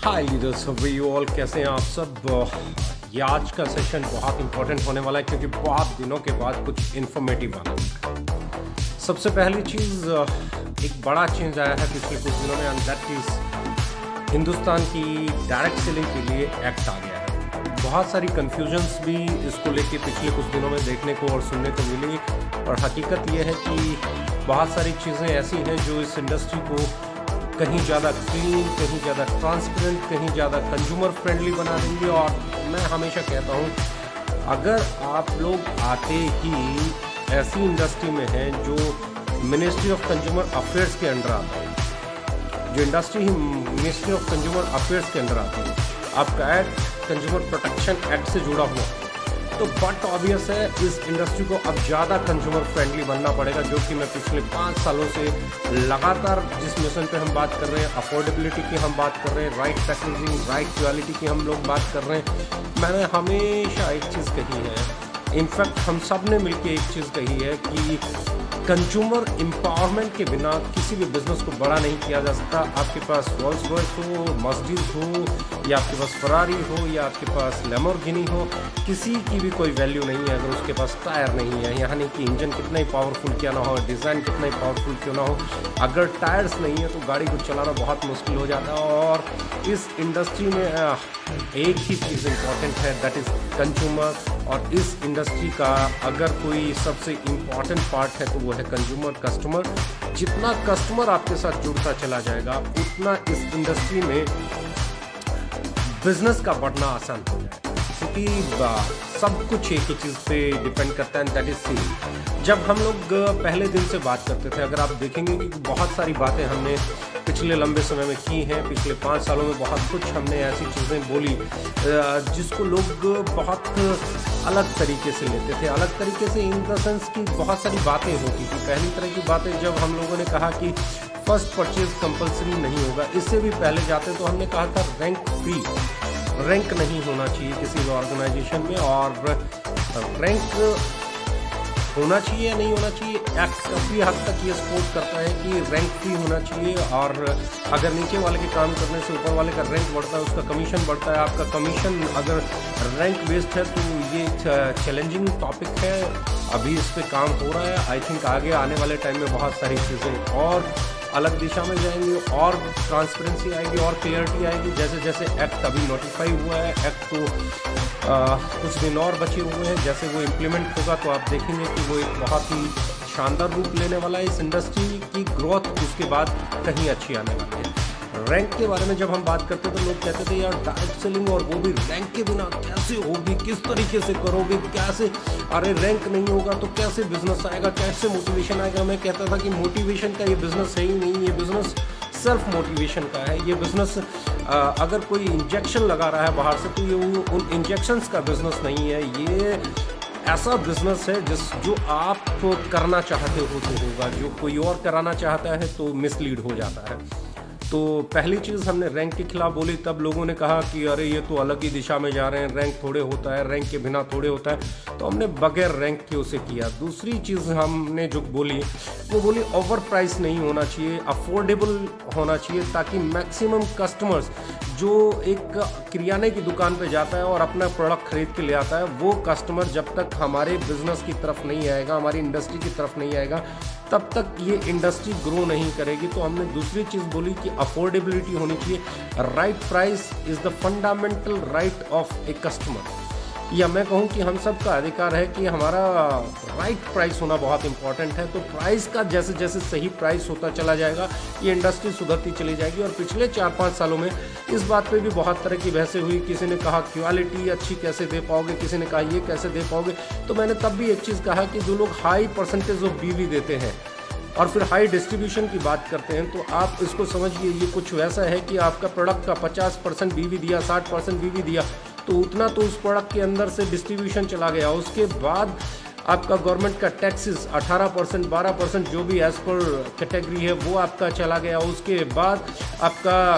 Hi leaders, you all कैसे हैं आप सब। ये आज का सेशन बहुत इंपॉर्टेंट होने वाला है क्योंकि बहुत दिनों के बाद कुछ इन्फॉर्मेटिव आना है। सबसे पहली चीज़, एक बड़ा चेंज आया है पिछले कुछ दिनों में, एंड दैट इज़ हिंदुस्तान की डायरेक्ट सेलिंग के लिए एक्ट आ गया है। बहुत सारी कन्फ्यूजन्स भी इसको लेके पिछले कुछ दिनों में देखने को और सुनने को मिली, और हकीकत ये है कि बहुत सारी चीज़ें ऐसी हैं जो इस इंडस्ट्री को कहीं ज़्यादा क्लीन, कहीं ज़्यादा ट्रांसपेरेंट, कहीं ज़्यादा कंज्यूमर फ्रेंडली बना देंगे। और मैं हमेशा कहता हूँ, अगर आप लोग आते ही ऐसी इंडस्ट्री में हैं जो मिनिस्ट्री ऑफ कंज्यूमर अफेयर्स के अंडर आता है, जो industry he ministry of consumer affairs के अंडर आती है, आपका एक्ट कंज्यूमर प्रोटेक्शन एक्ट से जुड़ा हुआ, तो बट ऑब्वियस है इस इंडस्ट्री को अब ज़्यादा कंज्यूमर फ्रेंडली बनना पड़ेगा, जो कि मैं पिछले 5 सालों से लगातार जिस मिशन पे हम बात कर रहे हैं, अफोर्डेबिलिटी की हम बात कर रहे हैं, राइट पैकेजिंग, राइट क्वालिटी की हम लोग बात कर रहे हैं। मैंने हमेशा एक चीज़ कही है, इनफैक्ट हम सब ने मिलकर एक चीज़ कही है कि कंज्यूमर एम्पावरमेंट के बिना किसी भी बिजनेस को बड़ा नहीं किया जा सकता। आपके पास रोल्स रॉयस हो, मर्सिडीज हो, या आपके पास फरारी हो, या आपके पास लैम्बोर्गिनी हो, किसी की भी कोई वैल्यू नहीं है अगर उसके पास टायर नहीं है। यानी कि इंजन कितना ही पावरफुल क्यों ना हो, डिज़ाइन कितना ही पावरफुल क्यों ना हो, अगर टायर्स नहीं है तो गाड़ी को चलाना बहुत मुश्किल हो जाता है। और इस इंडस्ट्री में एक ही चीज़ इम्पॉर्टेंट है, दैट इज़ कंज्यूमर। और इस इंडस्ट्री का अगर कोई सबसे इम्पॉर्टेंट पार्ट है तो वो है कंज्यूमर, कस्टमर। जितना कस्टमर आपके साथ जुड़ता चला जाएगा उतना इस इंडस्ट्री में बिजनेस का बढ़ना आसान हो जाएगा, क्योंकि सब कुछ एक ही चीज़ पे डिपेंड करता है, दैट इज सेल। जब हम लोग पहले दिन से बात करते थे, अगर आप देखेंगे कि बहुत सारी बातें हमने पिछले लंबे समय में की हैं, पिछले 5 सालों में बहुत कुछ हमने ऐसी चीज़ें बोली जिसको लोग बहुत अलग तरीके से लेते थे। अलग तरीके से इन द सेंस की बहुत सारी बातें होती थी। पहली तरह की बातें जब हम लोगों ने कहा कि फर्स्ट परचेज कंपलसरी नहीं होगा, इससे भी पहले जाते तो हमने कहा था रैंक फ्री, रैंक नहीं होना चाहिए किसी भी ऑर्गेनाइजेशन में, और रैंक होना चाहिए या नहीं होना चाहिए, एक्ट काफ़ी हद तक ये सपोर्ट करता है कि रैंक फ्री होना चाहिए। और अगर नीचे वाले के काम करने से ऊपर वाले का रैंक बढ़ता है, उसका कमीशन बढ़ता है। आपका कमीशन अगर रैंक बेस्ड है तो ये चैलेंजिंग टॉपिक है, अभी इस पर काम हो रहा है। आई थिंक आगे आने वाले टाइम में बहुत सारी चीज़ें और अलग दिशा में जाएंगी, और ट्रांसपेरेंसी आएगी और क्लियरिटी आएगी। जैसे जैसे एक्ट अभी नोटिफाई हुआ है, एक्ट को कुछ दिन और बचे हुए हैं, जैसे वो इम्प्लीमेंट होगा तो आप देखेंगे कि वो एक बहुत ही शानदार रूप लेने वाला है। इस इंडस्ट्री की ग्रोथ उसके बाद कहीं अच्छी आने वाली है। रैंक के बारे में जब हम बात करते तो लोग कहते थे यार डायरेक्ट सेलिंग और वो भी रैंक के बिना कैसे होगी, किस तरीके से करोगे, कैसे, अरे रैंक नहीं होगा तो कैसे बिजनेस आएगा, कैसे मोटिवेशन आएगा। मैं कहता था कि मोटिवेशन का ये बिजनेस है ही नहीं, ये बिजनेस सेल्फ मोटिवेशन का है। ये बिजनेस अगर कोई इंजेक्शन लगा रहा है बाहर से तो ये उन इंजेक्शंस का बिजनेस नहीं है, ये ऐसा बिजनेस है जो आप करना चाहते हो तो होगा, जो कोई और कराना चाहता है तो मिसलीड हो जाता है। तो पहली चीज़ हमने रैंक के खिलाफ बोली, तब लोगों ने कहा कि अरे ये तो अलग ही दिशा में जा रहे हैं, रैंक थोड़े होता है, रैंक के बिना थोड़े होता है, तो हमने बगैर रैंक के उसे किया। दूसरी चीज़ हमने जो बोली वो बोली ओवर प्राइस नहीं होना चाहिए, अफोर्डेबल होना चाहिए, ताकि मैक्सिमम कस्टमर्स जो एक किराने की दुकान पे जाता है और अपना प्रोडक्ट खरीद के ले आता है, वो कस्टमर जब तक हमारे बिजनेस की तरफ नहीं आएगा, हमारी इंडस्ट्री की तरफ नहीं आएगा, तब तक ये इंडस्ट्री ग्रो नहीं करेगी। तो हमने दूसरी चीज़ बोली कि अफोर्डेबिलिटी होनी चाहिए। Right price is the fundamental right of a customer, या मैं कहूँ कि हम सब का अधिकार है कि हमारा राइट प्राइस होना बहुत इंपॉर्टेंट है। तो प्राइस का जैसे जैसे सही प्राइस होता चला जाएगा, ये इंडस्ट्री सुधरती चली जाएगी। और पिछले 4-5 सालों में इस बात पे भी बहुत तरह की बहसें हुई। किसी ने कहा क्वालिटी अच्छी कैसे दे पाओगे, किसी ने कहा ये कैसे दे पाओगे। तो मैंने तब भी एक चीज़ कहा कि जो लोग हाई परसेंटेज ऑफ बीवी देते हैं और फिर हाई डिस्ट्रीब्यूशन की बात करते हैं, तो आप इसको समझिए ये कुछ वैसा है कि आपका प्रोडक्ट का 50% बीवी दिया, 60% बीवी दिया, तो उतना तो उस प्रोडक्ट के अंदर से डिस्ट्रीब्यूशन चला गया। उसके बाद आपका गवर्नमेंट का टैक्सेस 18%, 12% जो भी एज पर कैटेगरी है वो आपका चला गया। उसके बाद आपका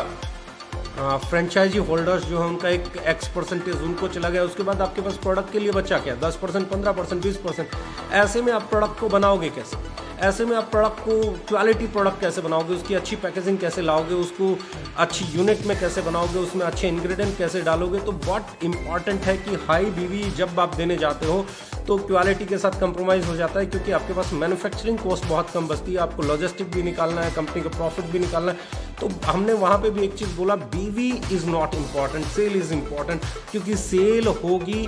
फ्रेंचाइजी होल्डर्स जो है उनका एक एक्स परसेंटेज उनको चला गया। उसके बाद आपके पास प्रोडक्ट के लिए बचा क्या, 10%, 15%, 20%। ऐसे में आप प्रोडक्ट को बनाओगे कैसे? ऐसे में आप प्रोडक्ट को क्वालिटी प्रोडक्ट कैसे बनाओगे, उसकी अच्छी पैकेजिंग कैसे लाओगे, उसको अच्छी यूनिट में कैसे बनाओगे, उसमें अच्छे इंग्रेडिएंट कैसे डालोगे। तो बहुत इंपॉर्टेंट है कि हाई बीवी जब आप देने जाते हो तो क्वालिटी के साथ कंप्रोमाइज़ हो जाता है, क्योंकि आपके पास मैन्युफैक्चरिंग कॉस्ट बहुत कम बचती है, आपको लॉजिस्टिक भी निकालना है, कंपनी का प्रॉफिट भी निकालना है। तो हमने वहाँ पे भी एक चीज़ बोला, BV is not important, sale is important, क्योंकि सेल होगी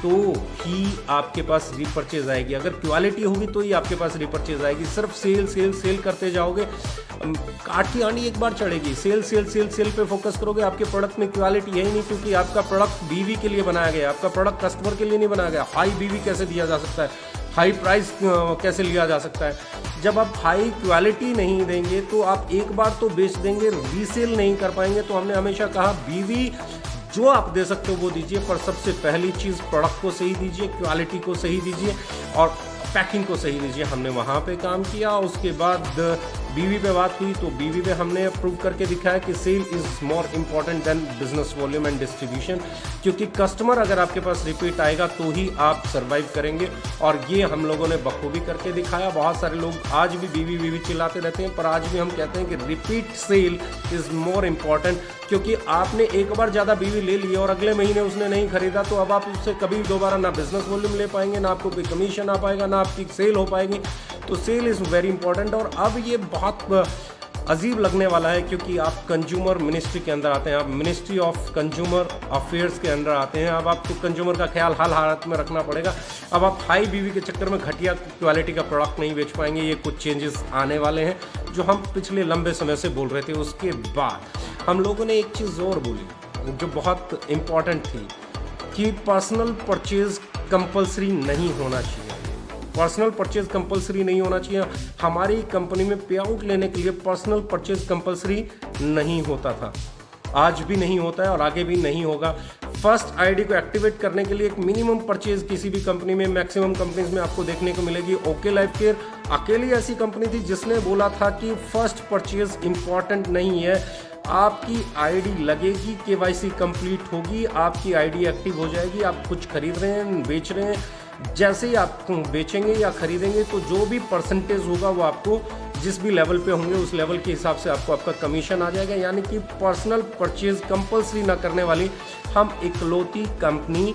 तो ही आपके पास रीपर्चेज आएगी। अगर क्वालिटी होगी तो ही आपके पास रीपर्चेज आएगी। सिर्फ सेल सेल सेल करते जाओगे, काट की आंडी एक बार चढ़ेगी। सेल सेल सेल सेल पे फोकस करोगे, आपके प्रोडक्ट में क्वालिटी है ही नहीं, क्योंकि आपका प्रोडक्ट बीवी के लिए बनाया गया, आपका प्रोडक्ट कस्टमर के लिए नहीं बनाया गया। हाई बीवी कैसे दिया जा सकता है, हाई प्राइस कैसे लिया जा सकता है। जब आप हाई क्वालिटी नहीं देंगे तो आप एक बार तो बेच देंगे, रीसेल नहीं कर पाएंगे। तो हमने हमेशा कहा बीवी जो आप दे सकते हो वो दीजिए, पर सबसे पहली चीज़ प्रोडक्ट को सही दीजिए, क्वालिटी को सही दीजिए और पैकिंग को सही दीजिए। हमने वहाँ पे काम किया। उसके बाद बीवी पे बात हुई तो बीवी पे हमने प्रूव करके दिखाया कि sale is more important than business volume and distribution, क्योंकि कस्टमर अगर आपके पास रिपीट आएगा तो ही आप सर्वाइव करेंगे। और ये हम लोगों ने बखूबी करके दिखाया। बहुत सारे लोग आज भी बीवी बीवी चिल्लाते रहते हैं, पर आज भी हम कहते हैं कि repeat sale is more important, क्योंकि आपने एक बार ज़्यादा बीवी ले ली और अगले महीने उसने नहीं खरीदा तो अब आप उससे कभी दोबारा ना बिजनेस वॉल्यूम ले पाएंगे, ना आपको कोई कमीशन आ पाएगा, ना आपकी सेल हो पाएगी। तो सेल इज़ वेरी इंपॉर्टेंट। और अब ये बहुत अजीब लगने वाला है, क्योंकि आप कंज्यूमर मिनिस्ट्री के अंदर आते हैं, आप मिनिस्ट्री ऑफ कंज्यूमर अफेयर्स के अंदर आते हैं। अब आपको कंज्यूमर का ख्याल हर हालत में रखना पड़ेगा। अब आप हाई बीवी के चक्कर में घटिया क्वालिटी का प्रोडक्ट नहीं बेच पाएंगे। ये कुछ चेंजेस आने वाले हैं जो हम पिछले लंबे समय से बोल रहे थे। उसके बाद हम लोगों ने एक चीज़ और बोली जो बहुत इम्पॉर्टेंट थी, कि पर्सनल परचेज कंपलसरी नहीं होना चाहिए। पर्सनल परचेज कंपलसरी नहीं होना चाहिए। हमारी कंपनी में पे आउट लेने के लिए पर्सनल परचेज कंपलसरी नहीं होता था, आज भी नहीं होता है और आगे भी नहीं होगा। फर्स्ट आईडी को एक्टिवेट करने के लिए एक मिनिमम परचेज किसी भी कंपनी में, मैक्सिमम कंपनीज में आपको देखने को मिलेगी। ओके लाइफ केयर अकेली ऐसी कंपनी थी जिसने बोला था कि फर्स्ट परचेज इंपॉर्टेंट नहीं है, आपकी आईडी लगेगी, केवाईसी कंप्लीट होगी, आपकी आईडी एक्टिव हो जाएगी, आप कुछ खरीद रहे हैं, बेच रहे हैं, जैसे ही आप बेचेंगे या खरीदेंगे तो जो भी परसेंटेज होगा वो आपको जिस भी लेवल पे होंगे उस लेवल के हिसाब से आपको आपका कमीशन आ जाएगा। यानी कि पर्सनल परचेज कंपलसरी ना करने वाली हम इकलौती कंपनी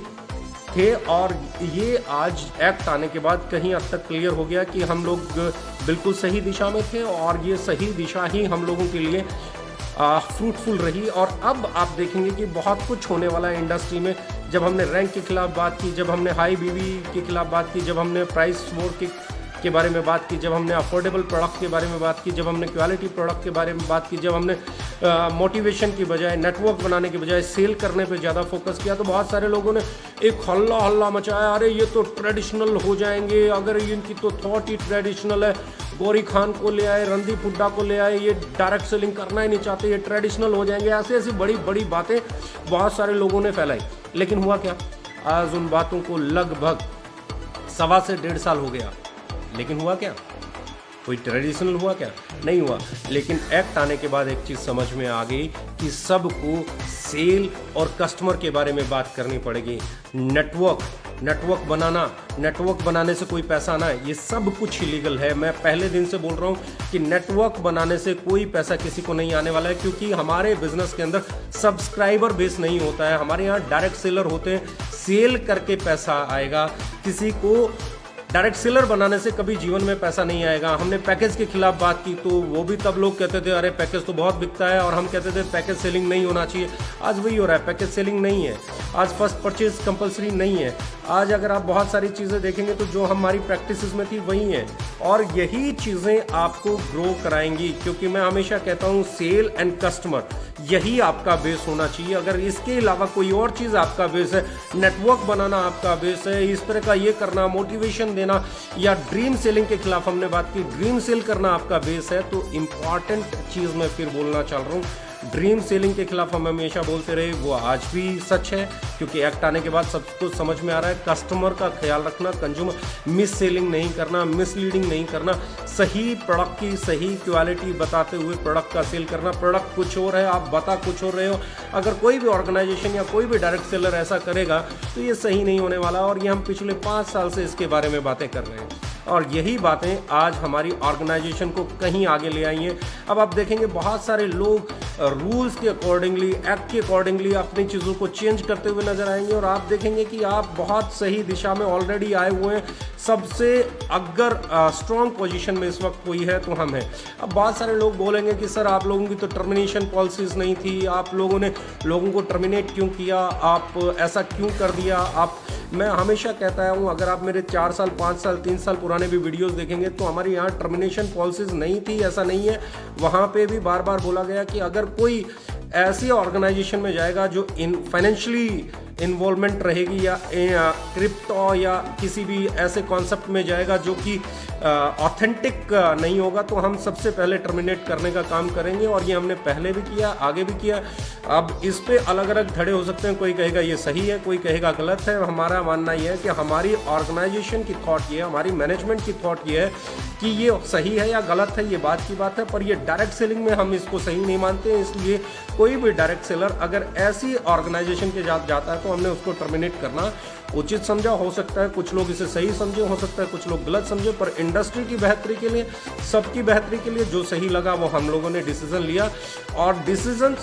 थे। और ये आज एक्ट आने के बाद कहीं हद तक क्लियर हो गया कि हम लोग बिल्कुल सही दिशा में थे और ये सही दिशा ही हम लोगों के लिए फ्रूटफुल रही। और अब आप देखेंगे कि बहुत कुछ होने वाला है इंडस्ट्री में। जब हमने रैंक के खिलाफ बात की, जब हमने हाई बीवी के खिलाफ बात की, जब हमने प्राइस वॉर के बारे में बात की, जब हमने अफोर्डेबल प्रोडक्ट के बारे में बात की, जब हमने क्वालिटी प्रोडक्ट के बारे में बात की, जब हमने मोटिवेशन की बजाय, नेटवर्क बनाने के बजाय सेल करने पे ज़्यादा फोकस किया, तो बहुत सारे लोगों ने एक हल्ला मचाया, अरे ये तो ट्रेडिशनल हो जाएंगे, अगर इनकी तो थॉट ही ट्रेडिशनल है, गौरी खान को ले आए, रणदीप हुड्डा को ले आए, ये डायरेक्ट सेलिंग करना ही नहीं चाहते, ये ट्रेडिशनल हो जाएंगे। ऐसी बड़ी बड़ी बातें बहुत सारे लोगों ने फैलाई। लेकिन हुआ क्या? आज उन बातों को लगभग 1.25 से 1.5 साल हो गया। लेकिन हुआ क्या? कोई ट्रेडिशनल हुआ क्या? नहीं हुआ। लेकिन एक्ट आने के बाद एक चीज़ समझ में आ गई कि सबको सेल और कस्टमर के बारे में बात करनी पड़ेगी। नेटवर्क बनाने से कोई पैसा आना है, ये सब कुछ इलीगल है। मैं पहले दिन से बोल रहा हूँ कि नेटवर्क बनाने से कोई पैसा किसी को नहीं आने वाला है, क्योंकि हमारे बिजनेस के अंदर सब्सक्राइबर बेस नहीं होता है। हमारे यहाँ डायरेक्ट सेलर होते हैं, सेल करके पैसा आएगा। किसी को डायरेक्ट सेलर बनाने से कभी जीवन में पैसा नहीं आएगा। हमने पैकेज के खिलाफ बात की तो वो भी तब लोग कहते थे अरे पैकेज तो बहुत बिकता है, और हम कहते थे पैकेज सेलिंग नहीं होना चाहिए। आज वही हो रहा है, पैकेज सेलिंग नहीं है। आज फर्स्ट परचेज कंपलसरी नहीं है। आज अगर आप बहुत सारी चीज़ें देखेंगे तो जो हमारी प्रैक्टिसेस में थी वही है, और यही चीज़ें आपको ग्रो कराएंगी। क्योंकि मैं हमेशा कहता हूँ सेल एंड कस्टमर यही आपका बेस होना चाहिए। अगर इसके अलावा कोई और चीज़ आपका बेस है, नेटवर्क बनाना आपका बेस है, इस तरह का ये करना, मोटिवेशन देना, या ड्रीम सेलिंग के खिलाफ हमने बात की, ड्रीम सेल करना आपका बेस है, तो इम्पॉर्टेंट चीज़ मैं फिर बोलना चाह रहा हूँ, ड्रीम सेलिंग के खिलाफ हम हमेशा बोलते रहे, वो आज भी सच है। क्योंकि एक्ट आने के बाद सबको समझ में आ रहा है, कस्टमर का ख्याल रखना, कंज्यूमर मिस सेलिंग नहीं करना, मिसलीडिंग नहीं करना, सही प्रोडक्ट की सही क्वालिटी बताते हुए प्रोडक्ट का सेल करना। प्रोडक्ट कुछ और है, आप बता कुछ और रहे हो। अगर कोई भी ऑर्गेनाइजेशन या कोई भी डायरेक्ट सेलर ऐसा करेगा तो ये सही नहीं होने वाला। और ये हम पिछले 5 साल से इसके बारे में बातें कर रहे हैं। और यही बातें आज हमारी ऑर्गेनाइजेशन को कहीं आगे ले आई हैं। अब आप देखेंगे बहुत सारे लोग रूल्स के अकॉर्डिंगली, एक्ट के अकॉर्डिंगली अपनी चीज़ों को चेंज करते हुए नजर आएंगे और आप देखेंगे कि आप बहुत सही दिशा में ऑलरेडी आए हुए हैं। सबसे अगर स्ट्रॉन्ग पोजीशन में इस वक्त कोई है तो हम हैं। अब बहुत सारे लोग बोलेंगे कि सर आप लोगों की तो टर्मिनेशन पॉलिसीज़ नहीं थी, आप लोगों ने लोगों को टर्मिनेट क्यों किया, आप ऐसा क्यों कर दिया। आप, मैं हमेशा कहता हूँ, अगर आप मेरे 4 साल 5 साल 3 साल पुराने भी वीडियोस देखेंगे तो हमारी यहाँ टर्मिनेशन पॉलिसीज़ नहीं थी, ऐसा नहीं है। वहाँ पे भी बार बार बोला गया कि अगर कोई ऐसी ऑर्गेनाइजेशन में जाएगा जो फाइनेंशियली इन्वॉल्वमेंट रहेगी या क्रिप्टो या किसी भी ऐसे कॉन्सेप्ट में जाएगा जो कि ऑथेंटिक नहीं होगा, तो हम सबसे पहले टर्मिनेट करने का काम करेंगे। और ये हमने पहले भी किया, आगे भी किया। अब इस पे अलग अलग धड़े हो सकते हैं, कोई कहेगा ये सही है, कोई कहेगा गलत है। हमारा मानना ये है कि हमारी ऑर्गेनाइजेशन की थॉट ये है, हमारी मैनेजमेंट की थॉट ये है कि ये सही है या गलत है, ये बात की बात है। पर ये डायरेक्ट सेलिंग में हम इसको सही नहीं मानते हैं। इसलिए कोई भी डायरेक्ट सेलर अगर ऐसी ऑर्गेनाइजेशन के साथ जाता है तो हमने उसको टर्मिनेट करना उचित समझा। हो सकता है कुछ लोग इसे सही समझे, हो सकता है कुछ लोग गलत समझे, पर इंडस्ट्री की बेहतरी के लिए, सबकी बेहतरी के लिए जो सही लगा वो हम लोगों ने डिसीजन लिया। और डिसीजन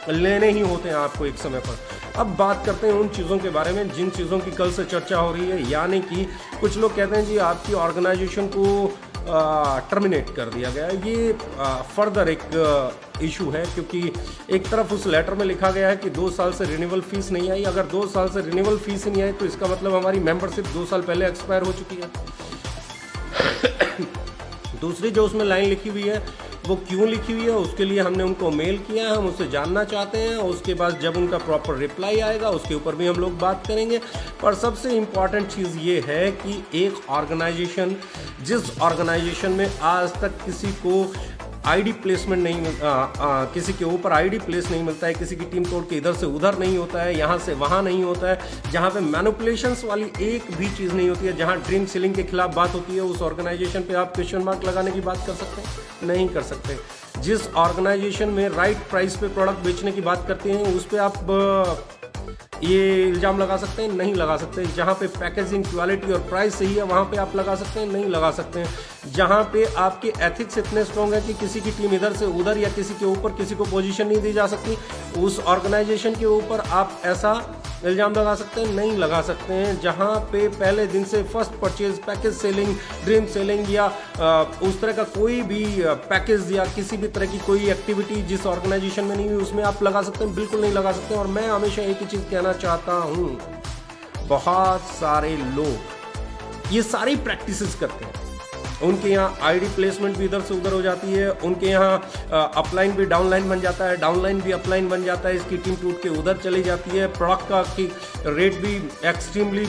लेने ही होते हैं आपको एक समय पर। अब बात करते हैं उन चीज़ों के बारे में जिन चीज़ों की कल से चर्चा हो रही है, यानी कि कुछ लोग कहते हैं जी आपकी ऑर्गेनाइजेशन को टर्मिनेट कर दिया गया। ये फर्दर एक इशू है, क्योंकि एक तरफ उस लेटर में लिखा गया है कि 2 साल से रिन्यूअल फीस नहीं आई। अगर 2 साल से रिन्यूअल फीस ही नहीं आई तो इसका मतलब हमारी मेंबरशिप 2 साल पहले एक्सपायर हो चुकी है। दूसरी जो उसमें लाइन लिखी हुई है वो क्यों लिखी हुई है, उसके लिए हमने उनको मेल किया है, हम उससे जानना चाहते हैं। उसके बाद जब उनका प्रॉपर रिप्लाई आएगा उसके ऊपर भी हम लोग बात करेंगे। पर सबसे इम्पॉर्टेंट चीज़ ये है कि एक ऑर्गेनाइजेशन, जिस ऑर्गेनाइजेशन में आज तक किसी को आईडी प्लेसमेंट नहीं, किसी के ऊपर आईडी प्लेस नहीं मिलता है, किसी की टीम तोड़ के इधर से उधर नहीं होता है, यहाँ से वहाँ नहीं होता है, जहाँ पे मैनिपुलेशंस वाली एक भी चीज़ नहीं होती है, जहाँ ड्रीम सेलिंग के खिलाफ बात होती है, उस ऑर्गेनाइजेशन पे आप क्वेश्चन मार्क लगाने की बात कर सकते हैं? नहीं कर सकते। जिस ऑर्गेनाइजेशन में राइट प्राइस पे प्रोडक्ट बेचने की बात करते हैं उस पर आप ये इल्ज़ाम लगा सकते हैं? नहीं लगा सकते। जहाँ पे पैकेजिंग, क्वालिटी और प्राइस सही है वहाँ पे आप लगा सकते हैं? नहीं लगा सकते हैं। जहाँ पे आपके एथिक्स इतने स्ट्रॉन्ग है कि किसी की टीम इधर से उधर या किसी के ऊपर किसी को पोजीशन नहीं दी जा सकती, उस ऑर्गेनाइजेशन के ऊपर आप ऐसा इल्ज़ाम लगा सकते हैं? नहीं लगा सकते हैं। जहाँ पे पहले दिन से first purchase, package selling, dream selling या उस तरह का कोई भी पैकेज या किसी भी तरह की कोई एक्टिविटी जिस ऑर्गेनाइजेशन में नहीं हुई उसमें आप लगा सकते हैं? बिल्कुल नहीं लगा सकते। और मैं हमेशा एक ही चीज़ कहना चाहता हूँ, बहुत सारे लोग ये सारी प्रैक्टिसेस करते हैं। उनके यहाँ आईडी प्लेसमेंट भी इधर से उधर हो जाती है, उनके यहाँ अपलाइन भी डाउनलाइन बन जाता है, डाउनलाइन भी अपलाइन बन जाता है, इसकी टीम टूट के उधर चली जाती है, प्रोडक्ट का की रेट भी एक्सट्रीमली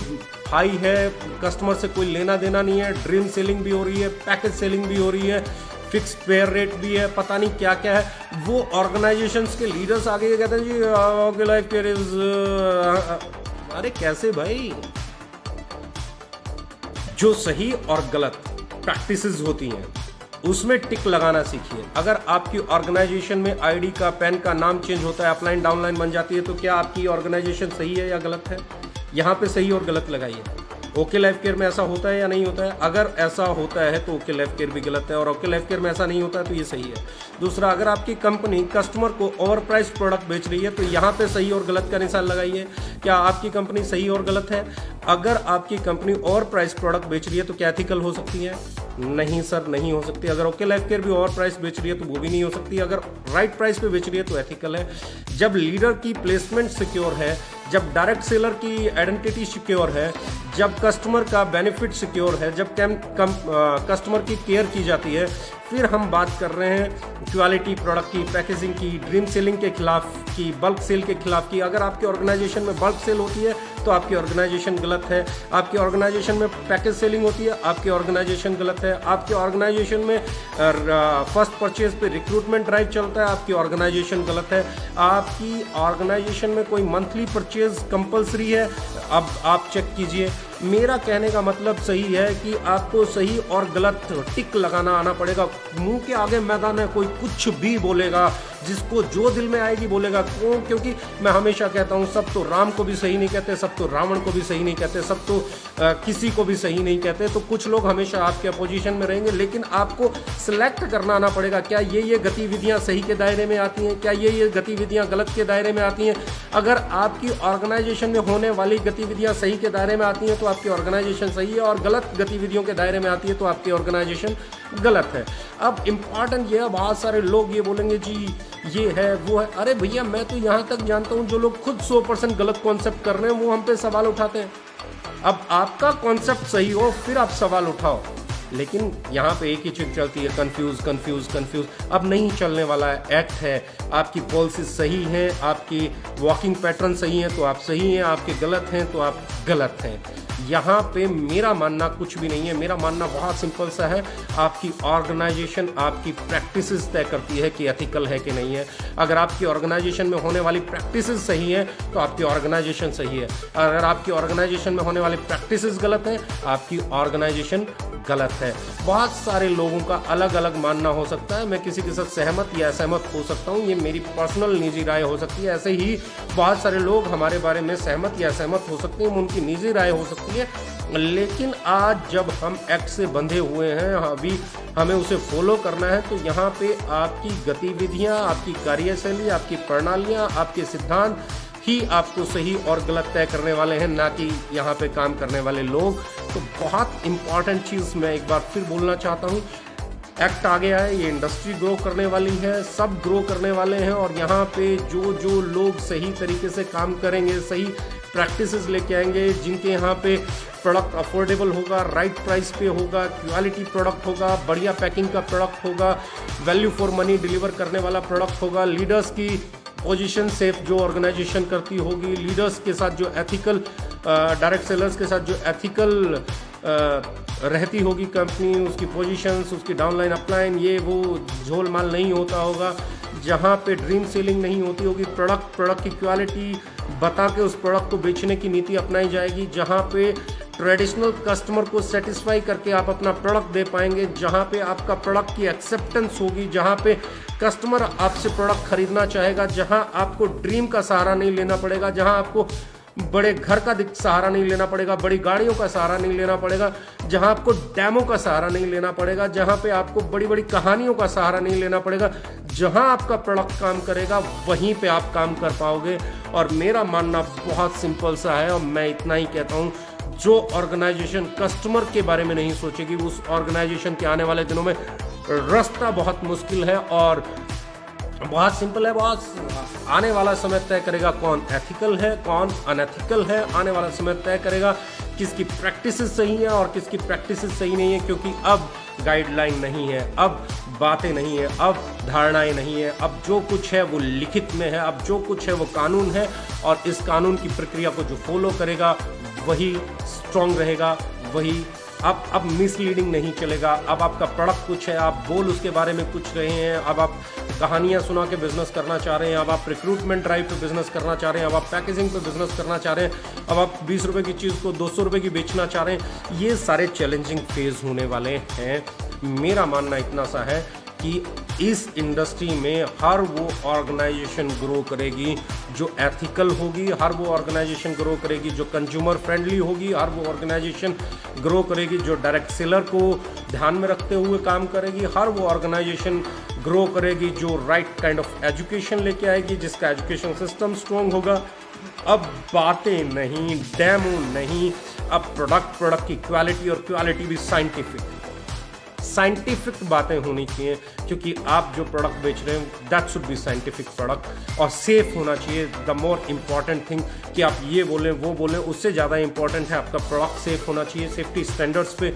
हाई है, कस्टमर से कोई लेना देना नहीं है, ड्रीम सेलिंग भी हो रही है, पैकेज सेलिंग भी हो रही है, फिक्स पेयर रेट भी है, पता नहीं क्या क्या है। वो ऑर्गेनाइजेशंस के लीडर्स आगे कहते हैं जी ओके लाइफ केयर इज, अरे कैसे भाई? जो सही और गलत प्रैक्टिसेस होती हैं उसमें टिक लगाना सीखिए। अगर आपकी ऑर्गेनाइजेशन में आईडी का, पैन का नाम चेंज होता है, अपलाइन डाउनलाइन बन जाती है, तो क्या आपकी ऑर्गेनाइजेशन सही है या गलत है? यहाँ पे सही और गलत लगाइए। ओके लाइफ केयर में ऐसा होता है या नहीं होता है? अगर ऐसा होता है तो ओके लाइफ केयर भी गलत है, और ओके लाइफ केयर में ऐसा नहीं होता है तो ये सही है। दूसरा, अगर आपकी कंपनी कस्टमर को ओवर प्राइस प्रोडक्ट बेच रही है तो यहाँ पे सही और गलत का निशान लगाइए। क्या आपकी कंपनी सही और गलत है? अगर आपकी कंपनी ओवर प्राइस प्रोडक्ट बेच रही है तो क्या एथिकल हो सकती है? नहीं सर, नहीं हो सकती। अगर ओके लाइफ केयर भी ओवर प्राइस बेच रही है तो वो भी नहीं हो सकती। अगर राइट प्राइस पे बेच रही है तो एथिकल है। जब लीडर की प्लेसमेंट सिक्योर है, जब डायरेक्ट सेलर की आइडेंटिटी सिक्योर है, जब कस्टमर का बेनिफिट सिक्योर है, जब कस्टमर की केयर की जाती है, फिर हम बात कर रहे हैं क्वालिटी प्रोडक्ट की, पैकेजिंग की, ड्रीम सेलिंग के खिलाफ की, बल्क सेल के खिलाफ की। अगर आपकी ऑर्गेनाइजेशन में बल्क सेल होती है तो आपकी ऑर्गेनाइजेशन गलत है। आपकी ऑर्गेनाइजेशन में पैकेज सेलिंग होती है, आपकी ऑर्गेनाइजेशन गलत है। आपकी ऑर्गेनाइजेशन में फर्स्ट परचेज पे रिक्रूटमेंट ड्राइव चलता है, आपकी ऑर्गेनाइजेशन गलत है। आपकी ऑर्गेनाइजेशन में कोई मंथली परचेज कंपलसरी है, अब आप चेक कीजिए। मेरा कहने का मतलब सही है कि आपको सही और गलत टिक लगाना आना पड़ेगा। मुंह के आगे मैदान है, कोई कुछ भी बोलेगा, जिसको जो दिल में आएगी बोलेगा। क्यों? क्योंकि मैं हमेशा कहता हूँ, सब तो राम को भी सही नहीं कहते, सब तो रावण को भी सही नहीं कहते, सब तो किसी को भी सही नहीं कहते। तो कुछ लोग हमेशा आपके अपोजिशन में रहेंगे, लेकिन आपको सिलेक्ट करना आना पड़ेगा। क्या ये गतिविधियाँ सही के दायरे में आती हैं? क्या ये गतिविधियाँ गलत के दायरे में आती हैं? अगर आपकी ऑर्गेनाइजेशन में होने वाली गतिविधियाँ सही के दायरे में आती हैं तो आपकी ऑर्गेनाइजेशन सही है, और गलत गतिविधियों के दायरे में आती है तो आपकी ऑर्गेनाइजेशन गलत है। अब इम्पॉर्टेंट ये है, बहुत सारे लोग ये बोलेंगे जी ये है वो है। अरे भैया, मैं तो यहाँ तक जानता हूँ जो लोग खुद 100% गलत कॉन्सेप्ट कर रहे हैं वो हम पे सवाल उठाते हैं। अब आपका कॉन्सेप्ट सही हो फिर आप सवाल उठाओ, लेकिन यहाँ पे एक ही चीज चलती है, कंफ्यूज कंफ्यूज कंफ्यूज। अब नहीं चलने वाला है, एक्ट है। आपकी पॉलिसी सही है, आपकी वॉकिंग पैटर्न सही है तो आप सही हैं, आपके गलत हैं तो आप गलत हैं। यहाँ पे मेरा मानना कुछ भी नहीं है। मेरा मानना बहुत सिंपल सा है, आपकी ऑर्गेनाइजेशन आपकी प्रैक्टिसेस तय करती है कि एथिकल है कि नहीं है। अगर आपकी ऑर्गेनाइजेशन में होने वाली प्रैक्टिसेस सही है तो आपकी ऑर्गेनाइजेशन सही है। अगर आपकी ऑर्गेनाइजेशन में होने वाली प्रैक्टिसेस गलत है, आपकी ऑर्गेनाइजेशन गलत है। बहुत सारे लोगों का अलग अलग मानना हो सकता है, मैं किसी के साथ सहमत या असहमत हो सकता हूँ, ये मेरी पर्सनल निजी राय हो सकती है। ऐसे ही बहुत सारे लोग हमारे बारे में सहमत या असहमत हो सकते हैं, उनकी निजी राय हो सकती है। लेकिन आज जब हम एक्ट से बंधे हुए हैं, अभी हमें उसे फॉलो करना है, तो यहाँ पे आपकी गतिविधियाँ, आपकी कार्यशैली, आपकी प्रणालियाँ, आपके सिद्धांत ही आपको सही और गलत तय करने वाले हैं, ना कि यहाँ पे काम करने वाले लोग। तो बहुत इंपॉर्टेंट चीज़ मैं एक बार फिर बोलना चाहता हूँ, एक्ट आ गया है, ये इंडस्ट्री ग्रो करने वाली है, सब ग्रो करने वाले हैं, और यहाँ पे जो लोग सही तरीके से काम करेंगे, सही प्रैक्टिसेस लेके आएंगे, जिनके यहाँ पे प्रोडक्ट अफोर्डेबल होगा, राइट प्राइस पे होगा, क्वालिटी प्रोडक्ट होगा, बढ़िया पैकिंग का प्रोडक्ट होगा, वैल्यू फॉर मनी डिलीवर करने वाला प्रोडक्ट होगा, लीडर्स की पोजीशन सेफ जो ऑर्गेनाइजेशन करती होगी, लीडर्स के साथ जो एथिकल, डायरेक्ट सेलर्स के साथ जो एथिकल रहती होगी कंपनी, उसकी पोजीशंस, उसकी डाउनलाइन अपलाइन, ये वो झोल माल नहीं होता होगा, जहाँ पे ड्रीम सेलिंग नहीं होती होगी, प्रोडक्ट की क्वालिटी बता के उस प्रोडक्ट को बेचने की नीति अपनाई जाएगी, जहाँ पे ट्रेडिशनल कस्टमर को सेटिस्फाई करके आप अपना प्रोडक्ट दे पाएंगे, जहाँ पे आपका प्रोडक्ट की एक्सेप्टेंस होगी, जहाँ पे कस्टमर आपसे प्रोडक्ट खरीदना चाहेगा, जहाँ आपको ड्रीम का सहारा नहीं लेना पड़ेगा, जहाँ आपको बड़े घर का सहारा नहीं लेना पड़ेगा, बड़ी गाड़ियों का सहारा नहीं लेना पड़ेगा, जहां आपको डैमो का सहारा नहीं लेना पड़ेगा, जहां पे आपको बड़ी बड़ी कहानियों का सहारा नहीं लेना पड़ेगा, जहां आपका प्रोडक्ट काम करेगा वहीं पे आप काम कर पाओगे। और मेरा मानना बहुत सिंपल सा है, और मैं इतना ही कहता हूं, जो ऑर्गेनाइजेशन कस्टमर के बारे में नहीं सोचेगी, उस ऑर्गेनाइजेशन के आने वाले दिनों में रास्ता बहुत मुश्किल है, और बहुत सिंपल है, बहुत आने वाला समय तय करेगा कौन एथिकल है, कौन अनएथिकल है। आने वाला समय तय करेगा किसकी प्रैक्टिसेस सही है और किसकी प्रैक्टिसेस सही नहीं है, क्योंकि अब गाइडलाइन नहीं है, अब बातें नहीं है, अब धारणाएं नहीं है, अब जो कुछ है वो लिखित में है, अब जो कुछ है वो कानून है, और इस कानून की प्रक्रिया को जो फॉलो करेगा वही स्ट्रॉन्ग रहेगा, वही अब मिसलीडिंग नहीं चलेगा। अब आपका प्रोडक्ट कुछ है, आप बोल उसके बारे में कुछ रहे हैं, अब आप कहानियां सुना के बिजनेस करना चाह रहे हैं, अब आप रिक्रूटमेंट ड्राइव पे बिजनेस करना चाह रहे हैं, अब आप पैकेजिंग पे बिजनेस करना चाह रहे हैं, अब आप 20 रुपए की चीज़ को 200 रुपए की बेचना चाह रहे हैं। ये सारे चैलेंजिंग फेज होने वाले हैं। मेरा मानना इतना सा है कि इस इंडस्ट्री में हर वो ऑर्गेनाइजेशन ग्रो करेगी जो एथिकल होगी, हर वो ऑर्गेनाइजेशन ग्रो करेगी जो कंज्यूमर फ्रेंडली होगी, हर वो ऑर्गेनाइजेशन ग्रो करेगी जो डायरेक्ट सेलर को ध्यान में रखते हुए काम करेगी, हर वो ऑर्गेनाइजेशन ग्रो करेगी जो राइट काइंड ऑफ एजुकेशन लेके आएगी, जिसका एजुकेशन सिस्टम स्ट्रॉन्ग होगा। अब बातें नहीं, डेमो नहीं, अब प्रोडक्ट की क्वालिटी, और क्वालिटी भी साइंटिफिक बातें होनी चाहिए, क्योंकि आप जो प्रोडक्ट बेच रहे हैं that should be scientific product, और सेफ होना चाहिए। द मोर इम्पॉर्टेंट थिंग कि आप ये बोलें वो बोलें, उससे ज़्यादा इंपॉर्टेंट है आपका प्रोडक्ट सेफ होना चाहिए, सेफ्टी स्टैंडर्ड्स पे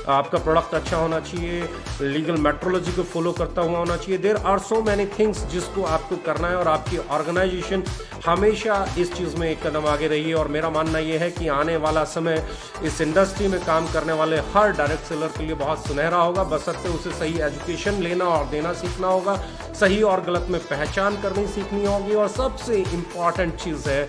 आपका प्रोडक्ट अच्छा होना चाहिए, लीगल मेट्रोलॉजी को फॉलो करता हुआ होना चाहिए। There are so many things जिसको आपको करना है, और आपकी ऑर्गेनाइजेशन हमेशा इस चीज़ में एक कदम आगे रही है। और मेरा मानना ये है कि आने वाला समय इस इंडस्ट्री में काम करने वाले हर डायरेक्ट सेलर के लिए बहुत सुनहरा होगा, बशर्ते उसे सही एजुकेशन लेना और देना सीखना होगा, सही और गलत में पहचान करनी सीखनी होगी, और सबसे इम्पॉर्टेंट चीज़ है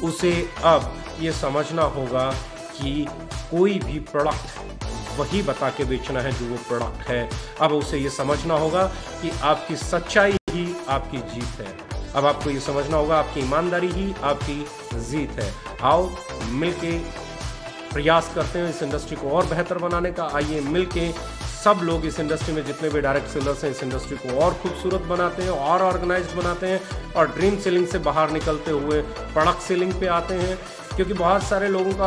उसे अब ये समझना होगा कि कोई भी प्रोडक्ट वही बता के बेचना है जो वो प्रोडक्ट है। अब उसे ये समझना होगा कि आपकी सच्चाई ही आपकी जीत है। अब आपको ये समझना होगा आपकी ईमानदारी ही आपकी जीत है। आओ मिलके प्रयास करते हैं इस इंडस्ट्री को और बेहतर बनाने का। आइए मिलके सब लोग इस इंडस्ट्री में जितने भी डायरेक्ट सेलर्स हैं इस इंडस्ट्री को और खूबसूरत बनाते हैं और ऑर्गेनाइज्ड बनाते हैं और ड्रीम सेलिंग से बाहर निकलते हुए प्रोडक्ट सेलिंग पे आते हैं। क्योंकि बहुत सारे लोगों का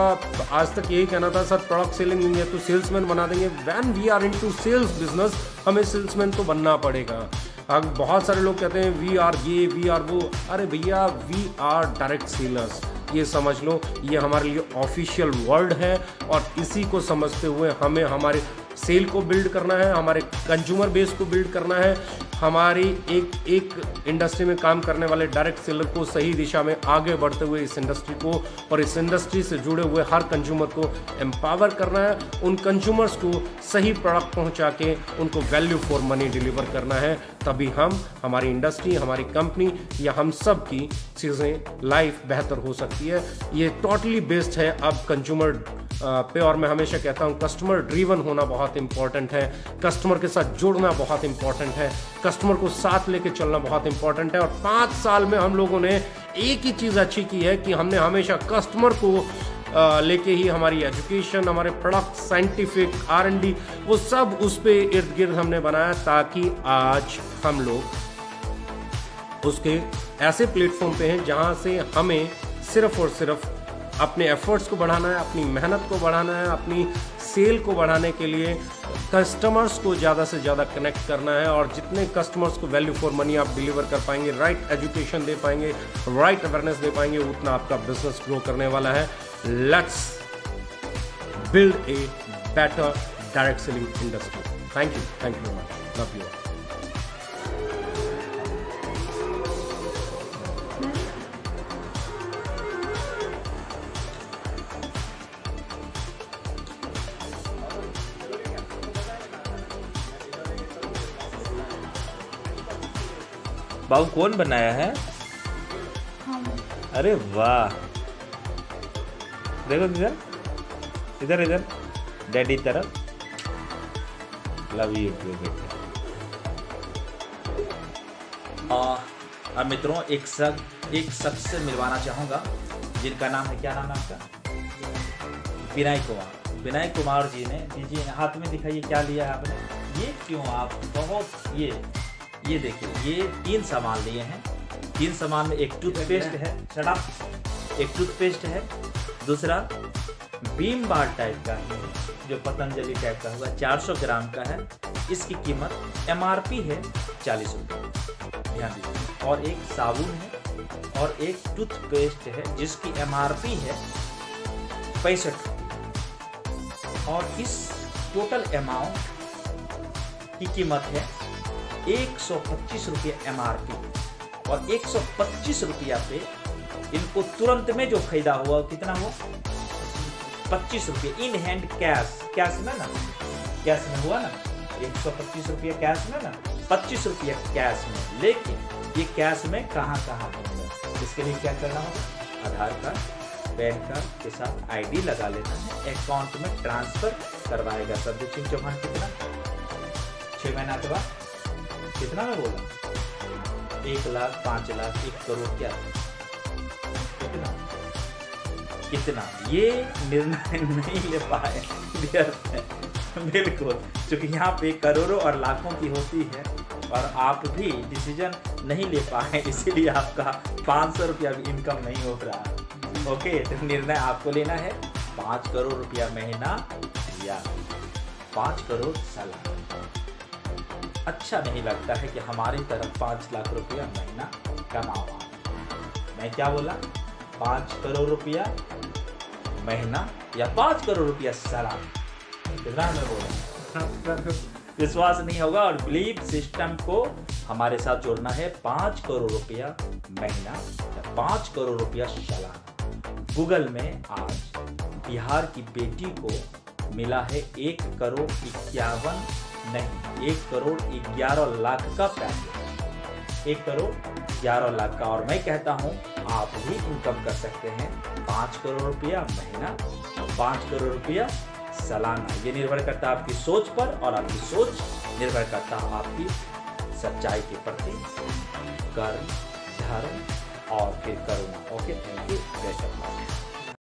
आज तक यही कहना था, सर प्रोडक्ट सेलिंग नहीं है तो सेल्समैन बना देंगे। When we are into sales business हमें सेल्समैन तो बनना पड़ेगा। अब बहुत सारे लोग कहते हैं वी आर ये वी आर वो। अरे भैया वी आर डायरेक्ट सेलर्स, ये समझ लो, ये हमारे लिए ऑफिशियल वर्ड है और इसी को समझते हुए हमें हमारे सेल को बिल्ड करना है, हमारे कंज्यूमर बेस को बिल्ड करना है, हमारी एक इंडस्ट्री में काम करने वाले डायरेक्ट सेलर को सही दिशा में आगे बढ़ते हुए इस इंडस्ट्री को और इस इंडस्ट्री से जुड़े हुए हर कंज्यूमर को एम्पावर करना है। उन कंज्यूमर्स को सही प्रोडक्ट पहुंचा के उनको वैल्यू फॉर मनी डिलीवर करना है। तभी हम, हमारी इंडस्ट्री, हमारी कंपनी या हम सब की चीज़ें लाइफ बेहतर हो सकती है। ये टोटली बेस्ड है अब कंज्यूमर पे। और मैं हमेशा कहता हूँ कस्टमर ड्रीवन होना बहुत इंपॉर्टेंट है, कस्टमर के साथ जुड़ना बहुत इंपॉर्टेंट है, कस्टमर को साथ लेके चलना बहुत इंपॉर्टेंट है। और 5 साल में हम लोगों ने एक ही चीज़ अच्छी की है कि हमने हमेशा कस्टमर को लेके ही हमारी एजुकेशन, हमारे प्रोडक्ट, साइंटिफिक R&D वो सब उस पे इर्द गिर्द हमने बनाया ताकि आज हम लोग उसके ऐसे प्लेटफॉर्म पे हैं जहाँ से हमें सिर्फ और सिर्फ अपने एफर्ट्स को बढ़ाना है, अपनी मेहनत को बढ़ाना है, अपनी सेल को बढ़ाने के लिए कस्टमर्स को ज़्यादा से ज़्यादा कनेक्ट करना है। और जितने कस्टमर्स को वैल्यू फॉर मनी आप डिलीवर कर पाएंगे, राइट एजुकेशन दे पाएंगे, राइट अवेयरनेस दे पाएंगे, उतना आपका बिजनेस ग्रो करने वाला है। Let's build a better direct selling industry. Thank you very much, love you. बाबू कौन बनाया है? अरे वाह, देखो इधर इधर इधर डैडी तरफ। लव यू बेटे। अब मित्रों एक शख्स से मिलवाना चाहूँगा जिनका नाम है, क्या नाम है आपका? विनय कुमार जी ने, दीजिए हाथ में दिखाइए क्या लिया है आपने। ये क्यों आप बहुत ये देखिए, ये 3 सामान लिए हैं। 3 सामान में एक टूथपेस्ट है, एक टूथपेस्ट है, दूसरा बीम बार टाइप का है जो पतंजलि टाइप का होगा, 400 ग्राम का है। इसकी कीमत MRP है 40 रुपये, ध्यान दीजिए। और एक साबुन है और एक टूथपेस्ट है जिसकी MRP है 65 रुपये। और इस टोटल अमाउंट की कीमत है 125 रुपये MRP। और 125 रुपया पे इनको तुरंत में जो खरीदा हुआ कितना हुआ? 25 रुपये इन हैंड कैश में ना, कैश में हुआ ना, 125 रुपये कैश में ना, 25 रुपये कैश में। लेकिन ये कैश में कहाँ होगा? इसके लिए क्या करना होगा? आधार कार्ड, पैन कार्ड के साथ ID लगा लेना है, अकाउंट में ट्रांसफर करवाएगा सर सिंह चौहान। कितना? 6 महीना के बाद कितना में बोला? 1 लाख, 5 लाख, 1 करोड़, क्या कितना? ये निर्णय नहीं ले पाए बिल्कुल, क्योंकि यहाँ पे करोड़ों और लाखों की होती है और आप भी डिसीजन नहीं ले पाए, इसीलिए आपका 500 रुपया भी इनकम नहीं हो रहा। ओके, तो निर्णय आपको लेना है 5 करोड़ रुपया महीना या 5 करोड़ सालाना। अच्छा नहीं लगता है कि हमारी तरफ 5 लाख रुपया महीना कमाओ। मैं क्या बोला? 5 करोड़ रुपया महीना या 5 करोड़ रुपया सालाना, कितना मैं बोला? विश्वास नहीं होगा। और बिलीव सिस्टम को हमारे साथ जोड़ना है। 5 करोड़ रुपया महीना या 5 करोड़ रुपया सालाना। गूगल में आज बिहार की बेटी को मिला है 1 करोड़ 11 लाख का पैकेज, 1 करोड़ 11 लाख का। और मैं कहता हूं आप भी इनकम कर सकते हैं 5 करोड़ रुपया महीना 5 करोड़ रुपया सालाना। ये निर्भर करता है आपकी सोच पर, और आपकी सोच निर्भर करता है आपकी सच्चाई के प्रति, कर्म, धर्म और फिर करुणा। ओके, थैंक यू, जय श्री राम।